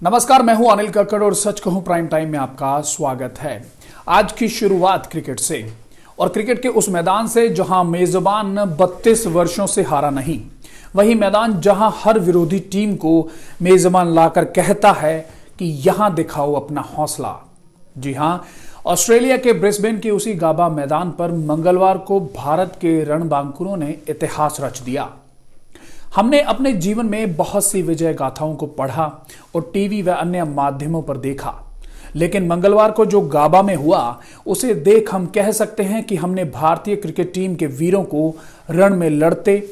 नमस्कार, मैं हूं अनिल कक्कड़ और सच कहूं प्राइम टाइम में आपका स्वागत है। आज की शुरुआत क्रिकेट से, और क्रिकेट के उस मैदान से जहां मेजबान 32 वर्षों से हारा नहीं, वही मैदान जहां हर विरोधी टीम को मेजबान लाकर कहता है कि यहां दिखाओ अपना हौसला। जी हां, ऑस्ट्रेलिया के ब्रिस्बेन के उसी गाबा मैदान पर मंगलवार को भारत के रणबांकुरों ने इतिहास रच दिया। हमने अपने जीवन में बहुत सी विजय गाथाओं को पढ़ा और टीवी व अन्य माध्यमों पर देखा, लेकिन मंगलवार को जो गाबा में हुआ उसे देख हम कह सकते हैं कि हमने भारतीय क्रिकेट टीम के वीरों को रण में लड़ते,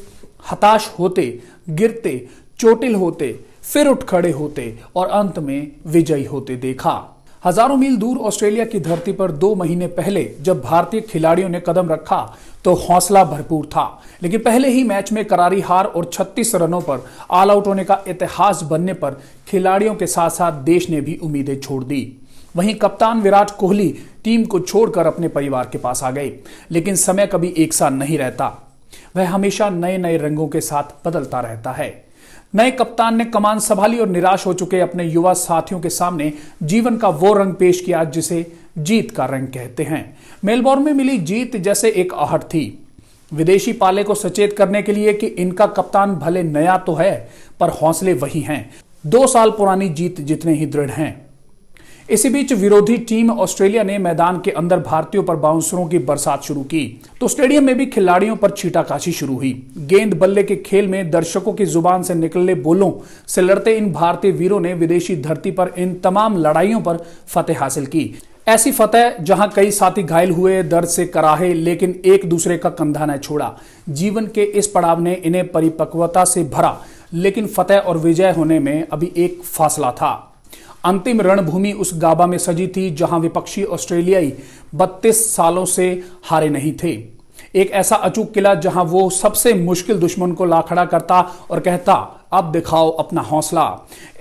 हताश होते, गिरते, चोटिल होते, फिर उठ खड़े होते और अंत में विजयी होते देखा। हजारों मील दूर ऑस्ट्रेलिया की धरती पर 2 महीने पहले जब भारतीय खिलाड़ियों ने कदम रखा तो हौसला भरपूर था, लेकिन पहले ही मैच में करारी हार और 36 रनों पर ऑल आउट होने का इतिहास बनने पर खिलाड़ियों के साथ साथ देश ने भी उम्मीदें छोड़ दी। वहीं कप्तान विराट कोहली टीम को छोड़कर अपने परिवार के पास आ गए, लेकिन समय कभी एक सा नहीं रहता, वह हमेशा नए नए रंगों के साथ बदलता रहता है। नए कप्तान ने कमान संभाली और निराश हो चुके अपने युवा साथियों के सामने जीवन का वो रंग पेश किया जिसे जीत का रंग कहते हैं। मेलबोर्न में मिली जीत जैसे एक आहट थी, विदेशी पाले को सचेत करने के लिए कि इनका कप्तान भले नया तो है पर हौसले वही हैं, 2 साल पुरानी जीत जितने ही दृढ़ हैं। इसी बीच विरोधी टीम ऑस्ट्रेलिया ने मैदान के अंदर भारतीयों पर बाउंसरों की बरसात शुरू की तो स्टेडियम में भी खिलाड़ियों पर छीटाकाशी शुरू हुई। गेंद बल्ले के खेल में दर्शकों की जुबान से निकलने बोलों से लड़ते इन भारतीय वीरों ने विदेशी धरती पर इन तमाम लड़ाइयों पर फतेह हासिल की। ऐसी फतेह जहां कई साथी घायल हुए, दर्द से कराहे, लेकिन एक दूसरे का कंधा न छोड़ा। जीवन के इस पड़ाव ने इन्हें परिपक्वता से भरा, लेकिन फतेह और विजय होने में अभी एक फासला था। अंतिम रणभूमि उस गाबा में सजी थी जहां विपक्षी ऑस्ट्रेलियाई 32 सालों से हारे नहीं थे। एक ऐसा अचूक किला जहां वो सबसे मुश्किल दुश्मन को ला खड़ा करता और कहता, अब दिखाओ अपना हौसला।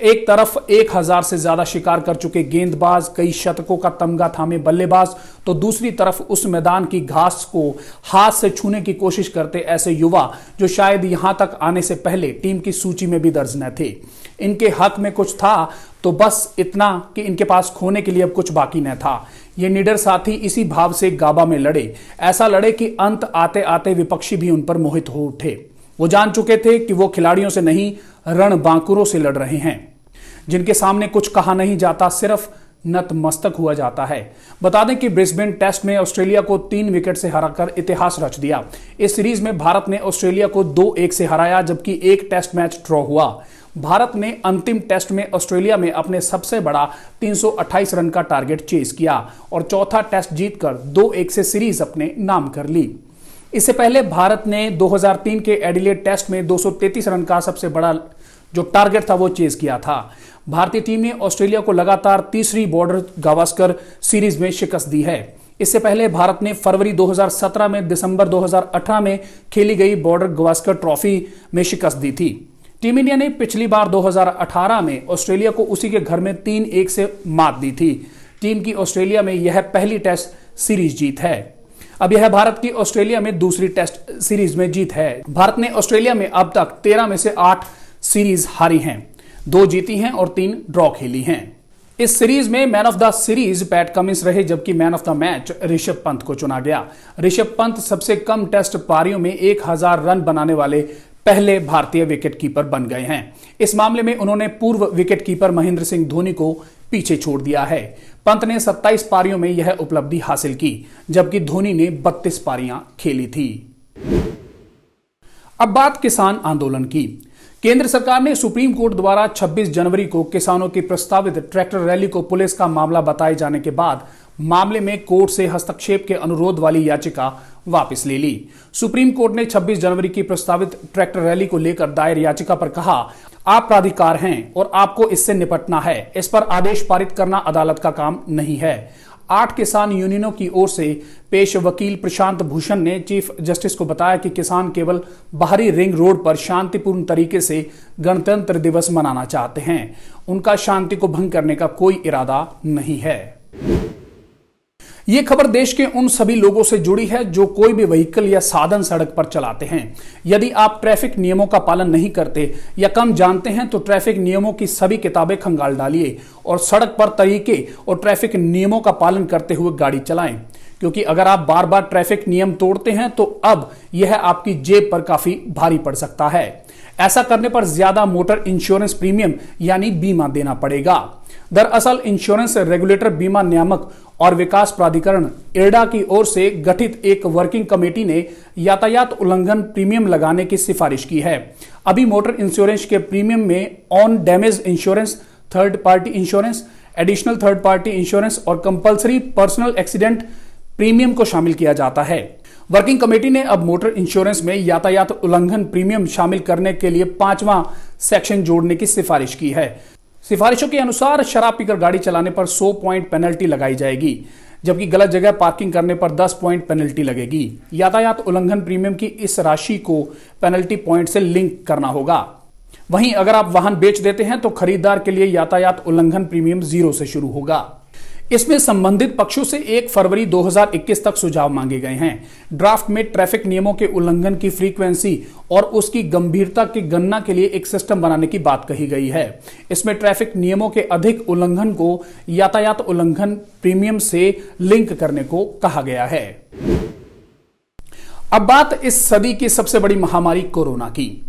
एक तरफ 1000 से ज्यादा शिकार कर चुके गेंदबाज, कई शतकों का तमगा थामे बल्लेबाज, तो दूसरी तरफ उस मैदान की घास को हाथ से छूने की कोशिश करते ऐसे युवा जो शायद यहां तक आने से पहले टीम की सूची में भी दर्ज न थे। इनके हक में कुछ था तो बस इतना कि इनके पास खोने के लिए अब कुछ बाकी न था। ये निडर साथी इसी भाव से गाबा में लड़े, ऐसा लड़े कि अंत आते आते विपक्षी भी उन पर मोहित हो उठे। वो जान चुके थे कि वो खिलाड़ियों से नहीं, रणबांकुरों से लड़ रहे हैं, जिनके सामने कुछ कहा नहीं जाता, सिर्फ नतमस्तक हुआ जाता है। बता दें कि ब्रिस्बेन टेस्ट में ऑस्ट्रेलिया को 3 विकेट से हराकर इतिहास रच दिया। इस सीरीज में भारत ने ऑस्ट्रेलिया को 2-1 से हराया, जबकि एक टेस्ट मैच ड्रॉ हुआ। भारत ने अंतिम टेस्ट में ऑस्ट्रेलिया में अपने सबसे बड़ा 328 रन का टारगेट चेस किया और चौथा टेस्ट जीतकर 2-1 से सीरीज अपने नाम कर ली। इससे पहले भारत ने 2003 के एडिलेड टेस्ट में 233 रन का सबसे बड़ा जो टारगेट था वो चेस किया था। भारतीय टीम ने ऑस्ट्रेलिया को लगातार तीसरी बॉर्डर गावस्कर सीरीज में शिकस्त दी है। इससे पहले भारत ने फरवरी 2017 में दिसंबर 2018 में खेली गई बॉर्डर गावस्कर ट्रॉफी में शिकस्त दी थी। टीम इंडिया ने पिछली बार 2018 में ऑस्ट्रेलिया को उसी के घर में 3-1 से मात दी थी। टीम की ऑस्ट्रेलिया में यह पहली टेस्ट सीरीज जीत है। अब यह भारत की ऑस्ट्रेलिया में दूसरी टेस्ट सीरीज में जीत है। भारत ने ऑस्ट्रेलिया में अब तक 13 में से 8 सीरीज हारी हैं, 2 जीती हैं और 3 ड्रॉ खेली हैं। इस सीरीज में man of the series PAT Cummins रहे, जबकि man of the match Rishabh Pant को चुना गया। ऋषभ पंत सबसे कम टेस्ट पारियों में 1000 रन बनाने वाले पहले भारतीय विकेटकीपर बन गए हैं। इस मामले में उन्होंने पूर्व विकेटकीपर महेंद्र सिंह धोनी को पीछे छोड़ दिया है। पंत ने 27 पारियों में यह उपलब्धि हासिल की, जबकि धोनी ने 32 पारियां खेली थी। अब बात किसान आंदोलन की। केंद्र सरकार ने सुप्रीम कोर्ट द्वारा 26 जनवरी को किसानों की प्रस्तावित ट्रैक्टर रैली को पुलिस का मामला बताए जाने के बाद मामले में कोर्ट से हस्तक्षेप के अनुरोध वाली याचिका वापस ले ली। सुप्रीम कोर्ट ने 26 जनवरी की प्रस्तावित ट्रैक्टर रैली को लेकर दायर याचिका पर कहा, आप प्राधिकार हैं और आपको इससे निपटना है। इस पर आदेश पारित करना अदालत का काम नहीं है। 8 किसान यूनियनों की ओर से पेश वकील प्रशांत भूषण ने चीफ जस्टिस को बताया कि किसान केवल बाहरी रिंग रोड पर शांतिपूर्ण तरीके से गणतंत्र दिवस मनाना चाहते हैं। उनका शांति को भंग करने का कोई इरादा नहीं है। ये खबर देश के उन सभी लोगों से जुड़ी है जो कोई भी व्हीकल या साधन सड़क पर चलाते हैं। यदि आप ट्रैफिक नियमों का पालन नहीं करते या कम जानते हैं तो ट्रैफिक नियमों की सभी किताबें खंगाल डालिए और सड़क पर तरीके और ट्रैफिक नियमों का पालन करते हुए गाड़ी चलाएं, क्योंकि अगर आप बार बार ट्रैफिक नियम तोड़ते हैं तो अब यह आपकी जेब पर काफी भारी पड़ सकता है। ऐसा करने पर ज्यादा मोटर इंश्योरेंस प्रीमियम यानी बीमा देना पड़ेगा। दरअसल इंश्योरेंस रेगुलेटर बीमा नियामक और विकास प्राधिकरण इरडा की ओर से गठित एक वर्किंग कमेटी ने यातायात उल्लंघन प्रीमियम लगाने की सिफारिश की है। अभी मोटर इंश्योरेंस के प्रीमियम में on damage insurance, third party insurance, additional third party insurance और कंपल्सरी पर्सनल एक्सीडेंट प्रीमियम को शामिल किया जाता है। वर्किंग कमेटी ने अब मोटर इंश्योरेंस में यातायात उल्लंघन प्रीमियम शामिल करने के लिए 5वां सेक्शन जोड़ने की सिफारिश की है। सिफारिशों के अनुसार शराब पीकर गाड़ी चलाने पर 100 पॉइंट पेनल्टी लगाई जाएगी, जबकि गलत जगह पार्किंग करने पर 10 पॉइंट पेनल्टी लगेगी। यातायात उल्लंघन प्रीमियम की इस राशि को पेनल्टी पॉइंट से लिंक करना होगा। वहीं अगर आप वाहन बेच देते हैं तो खरीदार के लिए यातायात उल्लंघन प्रीमियम 0 से शुरू होगा। इसमें संबंधित पक्षों से 1 फरवरी 2021 तक सुझाव मांगे गए हैं। ड्राफ्ट में ट्रैफिक नियमों के उल्लंघन की फ्रीक्वेंसी और उसकी गंभीरता की गणना के लिए एक सिस्टम बनाने की बात कही गई है। इसमें ट्रैफिक नियमों के अधिक उल्लंघन को यातायात उल्लंघन प्रीमियम से लिंक करने को कहा गया है। अब बात इस सदी की सबसे बड़ी महामारी कोरोना की।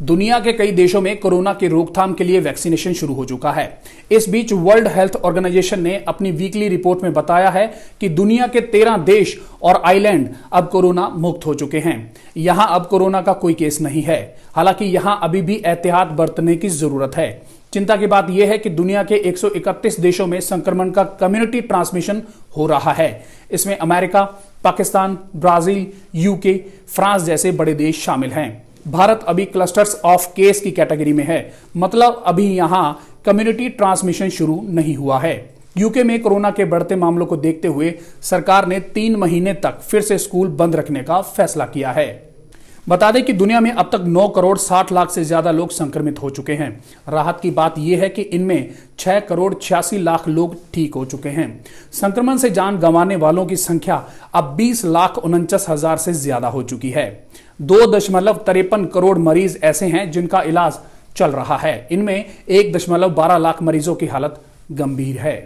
दुनिया के कई देशों में कोरोना की रोकथाम के लिए वैक्सीनेशन शुरू हो चुका है। इस बीच वर्ल्ड हेल्थ ऑर्गेनाइजेशन ने अपनी वीकली रिपोर्ट में बताया है कि दुनिया के 13 देश और आइलैंड अब कोरोना मुक्त हो चुके हैं। यहां अब कोरोना का कोई केस नहीं है। हालांकि यहां अभी भी एहतियात बरतने की जरूरत है। चिंता की बात यह है कि दुनिया के 131 देशों में संक्रमण का कम्युनिटी ट्रांसमिशन हो रहा है। इसमें America, Pakistan, Brazil, UK, France जैसे बड़े देश शामिल हैं। भारत अभी क्लस्टर्स ऑफ केस की कैटेगरी में है, मतलब अभी यहां कम्युनिटी ट्रांसमिशन शुरू नहीं हुआ है। यूके में कोरोना के बढ़ते मामलों को देखते हुए सरकार ने 3 महीने तक फिर से स्कूल बंद रखने का फैसला किया है। बता दें कि दुनिया में अब तक 9 करोड़ 60 लाख से ज्यादा लोग संक्रमित हो चुके हैं। राहत की बात यह है कि इनमें 6 करोड़ 86 लाख लोग ठीक हो चुके हैं। संक्रमण से जान गंवाने वालों की संख्या अब 20,49,000 से ज्यादा हो चुकी है। 2.53 करोड़ मरीज ऐसे हैं जिनका इलाज चल रहा है। इनमें 1.12 लाख मरीजों की हालत गंभीर है।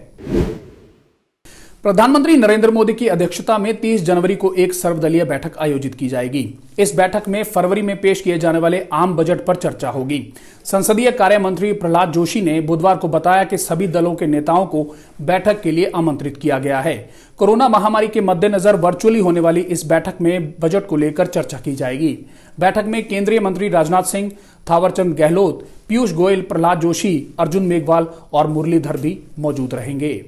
प्रधानमंत्री नरेंद्र मोदी की अध्यक्षता में 30 जनवरी को एक सर्वदलीय बैठक आयोजित की जाएगी। इस बैठक में फरवरी में पेश किए जाने वाले आम बजट पर चर्चा होगी। संसदीय कार्य मंत्री प्रहलाद जोशी ने बुधवार को बताया कि सभी दलों के नेताओं को बैठक के लिए आमंत्रित किया गया है। कोरोना महामारी के मद्देनजर वर्चुअली होने वाली इस बैठक में बजट को लेकर चर्चा की जाएगी। बैठक में केंद्रीय मंत्री राजनाथ सिंह, थावरचंद गहलोत, पीयूष गोयल, प्रहलाद जोशी, अर्जुन मेघवाल और मुरलीधर भी मौजूद रहेंगे।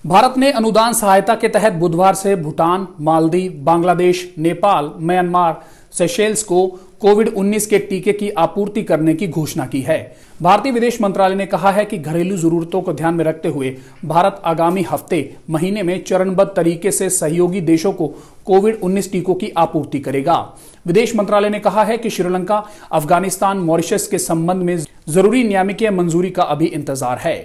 भारत ने अनुदान सहायता के तहत बुधवार से भूटान, मालदीव, बांग्लादेश, नेपाल, म्यांमार, सेशेल्स को कोविड-19 के टीके की आपूर्ति करने की घोषणा की है। भारतीय विदेश मंत्रालय ने कहा है कि घरेलू जरूरतों को ध्यान में रखते हुए भारत आगामी हफ्ते महीने में चरणबद्ध तरीके से सहयोगी देशों को कोविड-19 टीकों की आपूर्ति करेगा। विदेश मंत्रालय ने कहा है कि श्रीलंका, अफगानिस्तान, मॉरिशस के संबंध में जरूरी नियामकीय मंजूरी का अभी इंतजार है।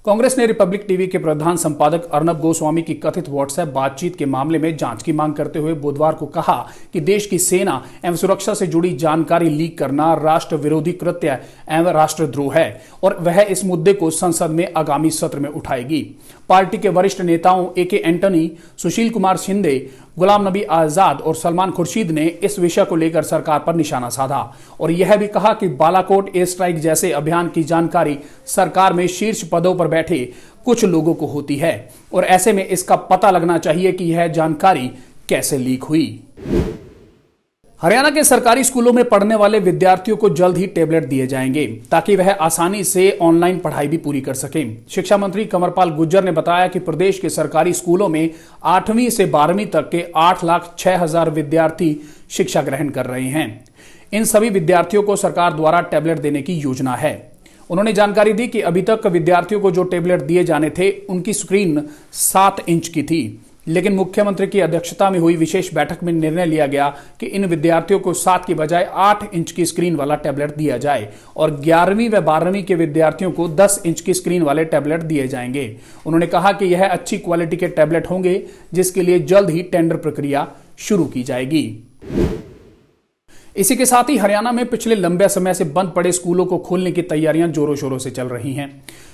कांग्रेस ने रिपब्लिक टीवी के प्रधान संपादक अर्नब गोस्वामी की कथित व्हाट्सएप बातचीत के मामले में जांच की मांग करते हुए बुधवार को कहा कि देश की सेना एवं सुरक्षा से जुड़ी जानकारी लीक करना राष्ट्र विरोधी कृत्य एवं राष्ट्रद्रोह है और वह इस मुद्दे को संसद में आगामी सत्र में उठाएगी। पार्टी के वरिष्ठ नेताओं AK एंटनी, सुशील कुमार शिंदे, गुलाम नबी आजाद और सलमान खुर्शीद ने इस विषय को लेकर सरकार पर निशाना साधा और यह भी कहा कि बालाकोट एयर स्ट्राइक जैसे अभियान की जानकारी सरकार में शीर्ष पदों पर बैठे कुछ लोगों को होती है और ऐसे में इसका पता लगना चाहिए कि यह जानकारी कैसे लीक हुई। हरियाणा के सरकारी स्कूलों में पढ़ने वाले विद्यार्थियों को जल्द ही टैबलेट दिए जाएंगे ताकि वह आसानी से ऑनलाइन पढ़ाई भी पूरी कर सकें। शिक्षा मंत्री कंवरपाल गुर्जर ने बताया कि प्रदेश के सरकारी स्कूलों में 8वीं से 12वीं तक के 8,06,000 विद्यार्थी शिक्षा ग्रहण कर रहे हैं। इन सभी विद्यार्थियों को सरकार द्वारा टैबलेट देने की योजना है। उन्होंने जानकारी दी कि अभी तक विद्यार्थियों को जो टैबलेट दिए जाने थे उनकी स्क्रीन 7 इंच की थी। लेकिन मुख्यमंत्री की अध्यक्षता में हुई विशेष बैठक में निर्णय लिया गया कि इन विद्यार्थियों को 7 की बजाय 8 इंच की स्क्रीन वाला टैबलेट दिया जाए और 11वीं व 12वीं के विद्यार्थियों को 10 इंच की स्क्रीन वाले टैबलेट दिए जाएंगे। उन्होंने कहा कि यह अच्छी क्वालिटी के टैबलेट होंगे, जिसके लिए जल्द ही टेंडर प्रक्रिया शुरू की जाएगी। इसी के साथ ही हरियाणा में पिछले लंबे समय से बंद पड़े स्कूलों को खोलने की तैयारियां जोरों शोरों से चल रही हैं।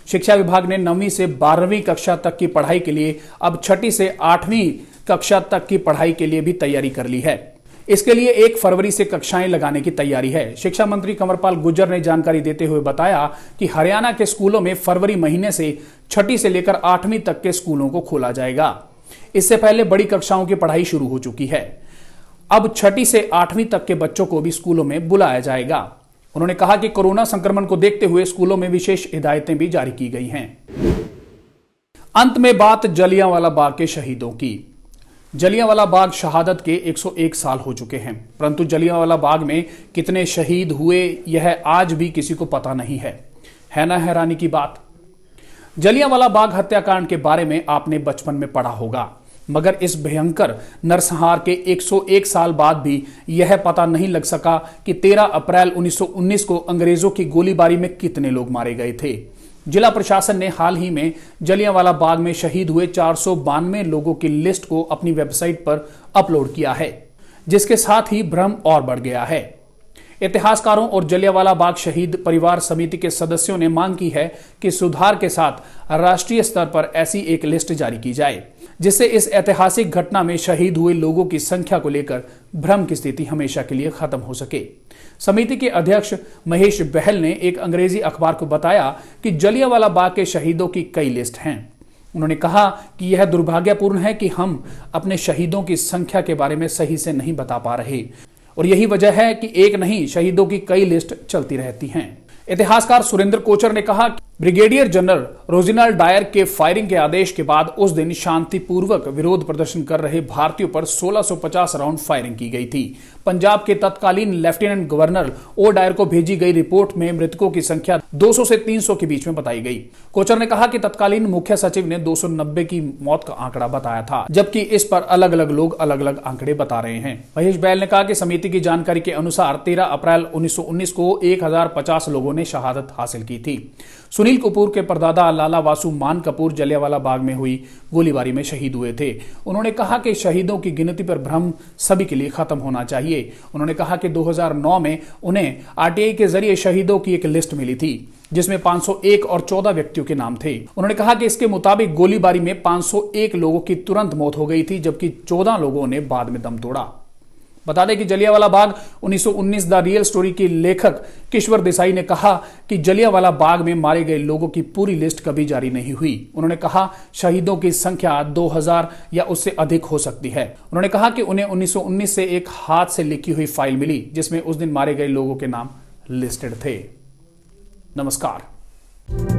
शिक्षा विभाग ने 9वीं से 12वीं कक्षा तक की पढ़ाई के लिए अब 6ठी से 8वीं कक्षा तक की पढ़ाई के लिए भी तैयारी कर ली है। इसके लिए 1 फरवरी से कक्षाएं लगाने की तैयारी है। शिक्षा मंत्री कंवरपाल गुर्जर ने जानकारी देते हुए बताया कि हरियाणा के स्कूलों में फरवरी महीने से 6ठी से लेकर 8वीं तक के स्कूलों को खोला जाएगा। इससे पहले बड़ी कक्षाओं की पढ़ाई शुरू हो चुकी है। अब 6ठी से 8वीं तक के बच्चों को भी स्कूलों में बुलाया जाएगा। उन्होंने कहा कि कोरोना संक्रमण को देखते हुए स्कूलों में विशेष हिदायतें भी जारी की गई हैं। अंत में बात जलियांवाला बाग के शहीदों की। जलियांवाला बाग शहादत के 101 साल हो चुके हैं, परंतु जलियांवाला बाग में कितने शहीद हुए यह आज भी किसी को पता नहीं है ना हैरानी की बात। जलियांवाला बाग हत्याकांड के बारे में आपने बचपन में पढ़ा होगा, मगर इस भयंकर नरसंहार के 101 साल बाद भी यह पता नहीं लग सका कि 13 अप्रैल 1919 को अंग्रेजों की गोलीबारी में कितने लोग मारे गए थे। जिला प्रशासन ने हाल ही में जलियांवाला बाग में शहीद हुए 492 लोगों की लिस्ट को अपनी वेबसाइट पर अपलोड किया है, जिसके साथ ही भ्रम और बढ़ गया है। इतिहासकारों और जलियांवाला बाग शहीद परिवार समिति के सदस्यों ने मांग की है कि सुधार के साथ राष्ट्रीय स्तर पर ऐसी एक लिस्ट जारी की जाए, जिससे इस ऐतिहासिक घटना में शहीद हुए लोगों की संख्या को लेकर भ्रम की स्थिति हमेशा के लिए खत्म हो सके। समिति के अध्यक्ष महेश बहल ने एक अंग्रेजी अखबार को बताया कि जलियांवाला बाग के शहीदों की कई लिस्ट हैं। उन्होंने कहा कि यह दुर्भाग्यपूर्ण है कि हम अपने शहीदों की संख्या के बारे में सही से नहीं बता पा रहे, और यही वजह है कि एक नहीं शहीदों की कई लिस्ट चलती रहती हैं। इतिहासकार सुरेंद्र कोचर ने कहा कि ब्रिगेडियर जनरल रोजिनाल्ड डायर के फायरिंग के आदेश के बाद उस दिन शांतिपूर्वक विरोध प्रदर्शन कर रहे भारतीयों पर 1650 राउंड फायरिंग की गई थी। पंजाब के तत्कालीन लेफ्टिनेंट गवर्नर ओ डायर को भेजी गई रिपोर्ट में मृतकों की संख्या 200 से 300 के बीच में बताई गई। कोचर ने कहा कि तत्कालीन मुख्य सचिव ने 290 की मौत का आंकड़ा बताया था, जबकि इस पर अलग अलग लोग अलग अलग आंकड़े बता रहे हैं। महेश बैल ने कहा कि समिति की जानकारी के अनुसार 13 अप्रैल 1919 को 1050 लोगों ने शहादत हासिल की थी। सुनील कपूर के परदादा लाला वासु मान कपूर जलियांवाला बाग में हुई गोलीबारी में शहीद हुए थे। उन्होंने कहा कि शहीदों की गिनती पर भ्रम सभी के लिए खत्म होना चाहिए। उन्होंने कहा कि 2009 में उन्हें आरटीआई के जरिए शहीदों की एक लिस्ट मिली थी, जिसमें 501 और 14 व्यक्तियों के नाम थे। उन्होंने कहा कि इसके मुताबिक गोलीबारी में 501 लोगों की तुरंत मौत हो गई थी, जबकि 14 लोगों ने बाद में दम तोड़ा। बता दें कि Jallianwala Bagh 1919 the real story के लेखक किश्वर देसाई ने कहा कि जलियांवाला बाग में मारे गए लोगों की पूरी लिस्ट कभी जारी नहीं हुई। उन्होंने कहा शहीदों की संख्या 2000 या उससे अधिक हो सकती है। उन्होंने कहा कि उन्हें 1919 से एक हाथ से लिखी हुई फाइल मिली, जिसमें उस दिन मारे गए लोगों के नाम लिस्टेड थे। नमस्कार।